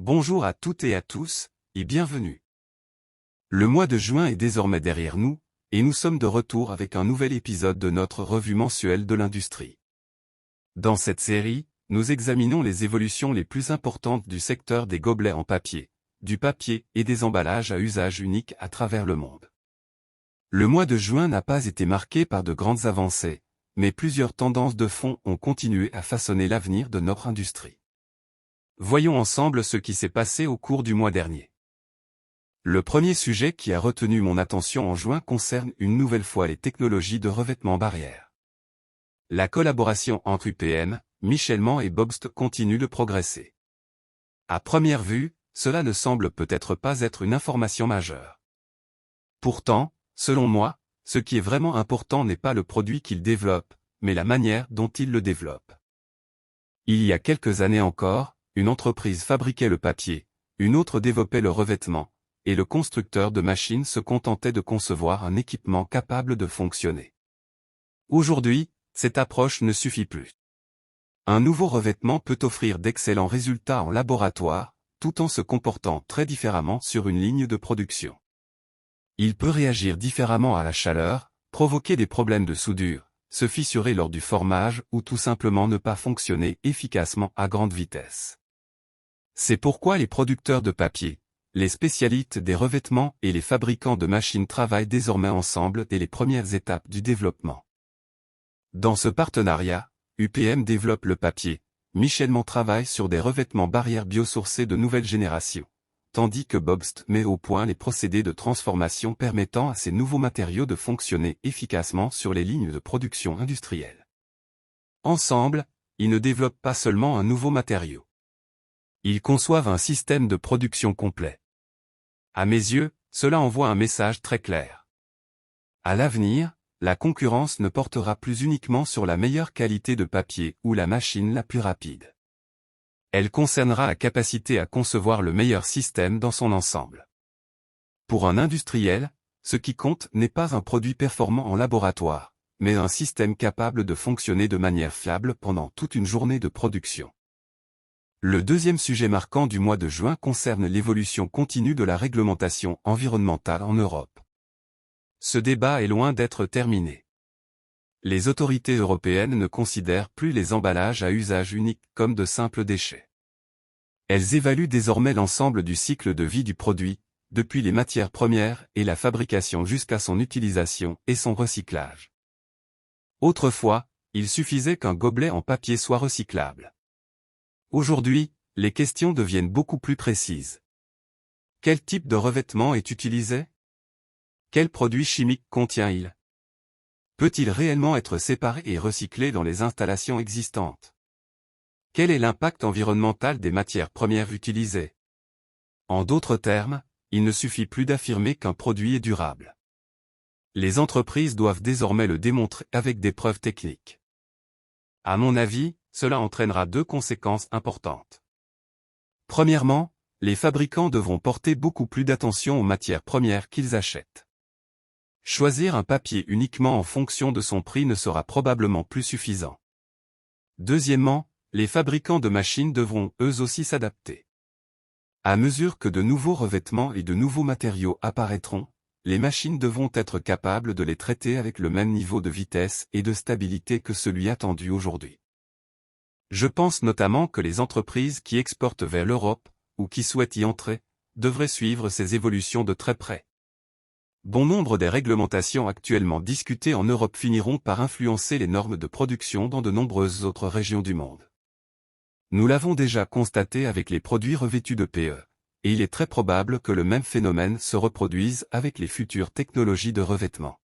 Bonjour à toutes et à tous, et bienvenue. Le mois de juin est désormais derrière nous, et nous sommes de retour avec un nouvel épisode de notre revue mensuelle de l'industrie. Dans cette série, nous examinons les évolutions les plus importantes du secteur des gobelets en papier, du papier et des emballages à usage unique à travers le monde. Le mois de juin n'a pas été marqué par de grandes avancées, mais plusieurs tendances de fond ont continué à façonner l'avenir de notre industrie. Voyons ensemble ce qui s'est passé au cours du mois dernier. Le premier sujet qui a retenu mon attention en juin concerne une nouvelle fois les technologies de revêtement barrière. La collaboration entre UPM, Michelman et Bobst continue de progresser. À première vue, cela ne semble peut-être pas être une information majeure. Pourtant, selon moi, ce qui est vraiment important n'est pas le produit qu'ils développent, mais la manière dont ils le développent. Il y a quelques années encore, une entreprise fabriquait le papier, une autre développait le revêtement, et le constructeur de machines se contentait de concevoir un équipement capable de fonctionner. Aujourd'hui, cette approche ne suffit plus. Un nouveau revêtement peut offrir d'excellents résultats en laboratoire, tout en se comportant très différemment sur une ligne de production. Il peut réagir différemment à la chaleur, provoquer des problèmes de soudure, se fissurer lors du formage ou tout simplement ne pas fonctionner efficacement à grande vitesse. C'est pourquoi les producteurs de papier, les spécialistes des revêtements et les fabricants de machines travaillent désormais ensemble dès les premières étapes du développement. Dans ce partenariat, UPM développe le papier, Michelman travaille sur des revêtements barrières biosourcés de nouvelle génération, tandis que Bobst met au point les procédés de transformation permettant à ces nouveaux matériaux de fonctionner efficacement sur les lignes de production industrielle. Ensemble, ils ne développent pas seulement un nouveau matériau. Ils conçoivent un système de production complet. À mes yeux, cela envoie un message très clair. À l'avenir, la concurrence ne portera plus uniquement sur la meilleure qualité de papier ou la machine la plus rapide. Elle concernera la capacité à concevoir le meilleur système dans son ensemble. Pour un industriel, ce qui compte n'est pas un produit performant en laboratoire, mais un système capable de fonctionner de manière fiable pendant toute une journée de production. Le deuxième sujet marquant du mois de juin concerne l'évolution continue de la réglementation environnementale en Europe. Ce débat est loin d'être terminé. Les autorités européennes ne considèrent plus les emballages à usage unique comme de simples déchets. Elles évaluent désormais l'ensemble du cycle de vie du produit, depuis les matières premières et la fabrication jusqu'à son utilisation et son recyclage. Autrefois, il suffisait qu'un gobelet en papier soit recyclable. Aujourd'hui, les questions deviennent beaucoup plus précises. Quel type de revêtement est utilisé? Quel produit chimique contient-il? Peut-il réellement être séparé et recyclé dans les installations existantes? Quel est l'impact environnemental des matières premières utilisées? En d'autres termes, il ne suffit plus d'affirmer qu'un produit est durable. Les entreprises doivent désormais le démontrer avec des preuves techniques. À mon avis, cela entraînera deux conséquences importantes. Premièrement, les fabricants devront porter beaucoup plus d'attention aux matières premières qu'ils achètent. Choisir un papier uniquement en fonction de son prix ne sera probablement plus suffisant. Deuxièmement, les fabricants de machines devront eux aussi s'adapter. À mesure que de nouveaux revêtements et de nouveaux matériaux apparaîtront, les machines devront être capables de les traiter avec le même niveau de vitesse et de stabilité que celui attendu aujourd'hui. Je pense notamment que les entreprises qui exportent vers l'Europe, ou qui souhaitent y entrer, devraient suivre ces évolutions de très près. Bon nombre des réglementations actuellement discutées en Europe finiront par influencer les normes de production dans de nombreuses autres régions du monde. Nous l'avons déjà constaté avec les produits revêtus de PE, et il est très probable que le même phénomène se reproduise avec les futures technologies de revêtement.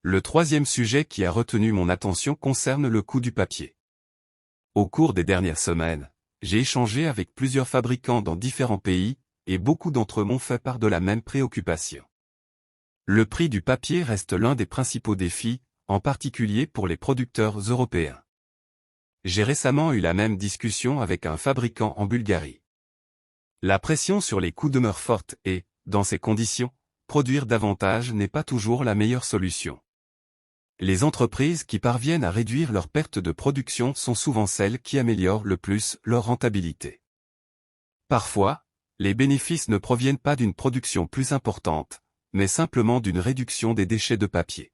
Le troisième sujet qui a retenu mon attention concerne le coût du papier. Au cours des dernières semaines, j'ai échangé avec plusieurs fabricants dans différents pays, et beaucoup d'entre eux m'ont fait part de la même préoccupation. Le prix du papier reste l'un des principaux défis, en particulier pour les producteurs européens. J'ai récemment eu la même discussion avec un fabricant en Bulgarie. La pression sur les coûts demeure forte et, dans ces conditions, produire davantage n'est pas toujours la meilleure solution. Les entreprises qui parviennent à réduire leurs pertes de production sont souvent celles qui améliorent le plus leur rentabilité. Parfois, les bénéfices ne proviennent pas d'une production plus importante, mais simplement d'une réduction des déchets de papier.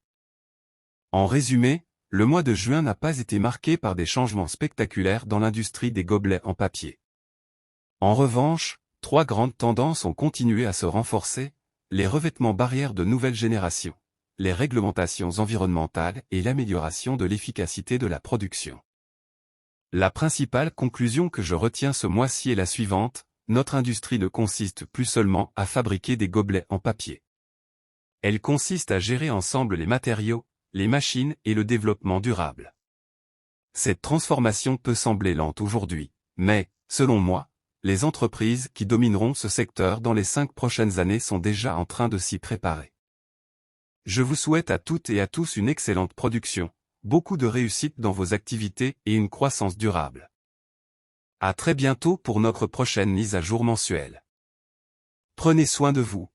En résumé, le mois de juin n'a pas été marqué par des changements spectaculaires dans l'industrie des gobelets en papier. En revanche, 3 grandes tendances ont continué à se renforcer: les revêtements barrières de nouvelle génération, les réglementations environnementales et l'amélioration de l'efficacité de la production. La principale conclusion que je retiens ce mois-ci est la suivante: notre industrie ne consiste plus seulement à fabriquer des gobelets en papier. Elle consiste à gérer ensemble les matériaux, les machines et le développement durable. Cette transformation peut sembler lente aujourd'hui, mais, selon moi, les entreprises qui domineront ce secteur dans les 5 prochaines années sont déjà en train de s'y préparer. Je vous souhaite à toutes et à tous une excellente production, beaucoup de réussite dans vos activités et une croissance durable. À très bientôt pour notre prochaine mise à jour mensuelle. Prenez soin de vous.